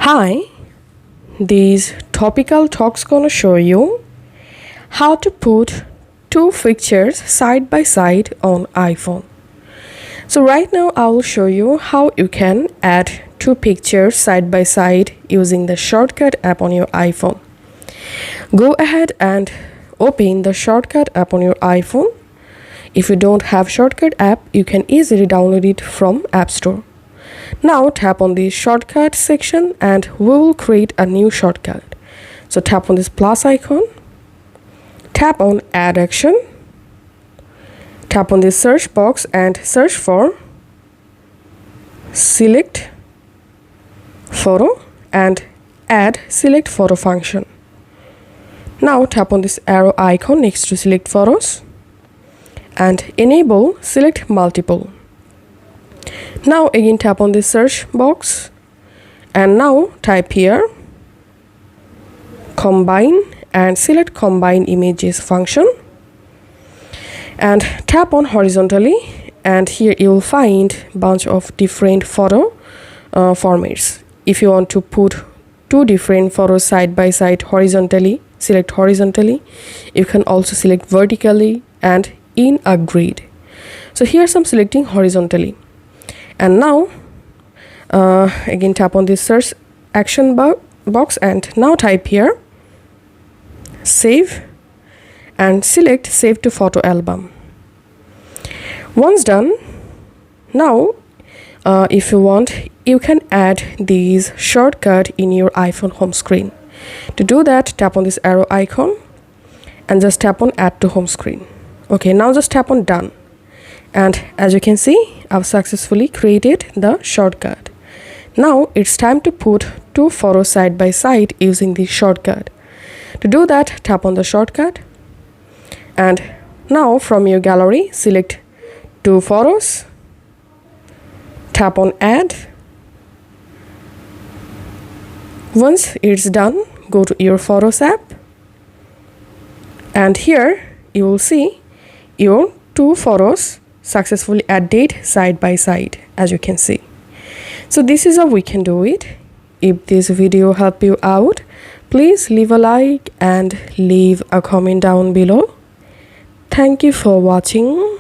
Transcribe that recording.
Hi, these topical talks gonna show you how to put two pictures side by side on iPhone. So right now I will show you how you can add two pictures side by side using the shortcut app on your iPhone. Go ahead and open the shortcut app on your iPhone. If you don't have shortcut app, you can easily download it from App Store. Now tap on the shortcut section and we will create a new shortcut. So tap on this plus icon, tap on add action, tap on the search box and search for select photo and add select photo function. Now tap on this arrow icon next to select photos and enable select multiple. Now again tap on the search box and now type here combine and select combine images function and tap on horizontally, and here you will find bunch of different photo formats. If you want to put two different photos side by side horizontally, select horizontally. You can also select vertically and in a grid. So here's I'm selecting horizontally. And now again tap on this search action box and now type here save and select save to photo album. Once done, now if you want, you can add these shortcut in your iPhone home screen. To do that, tap on this arrow icon and just tap on add to home screen. Okay, now just tap on done. And as you can see, I've successfully created the shortcut. Now it's time to put two photos side by side using the shortcut. To do that, tap on the shortcut and now from your gallery select two photos, tap on add. Once it's done, go to your photos app and here you will see your two photos successfully added side by side, as you can see. So this is how we can do it. If this video helped you out, please leave a like and leave a comment down below. Thank you for watching.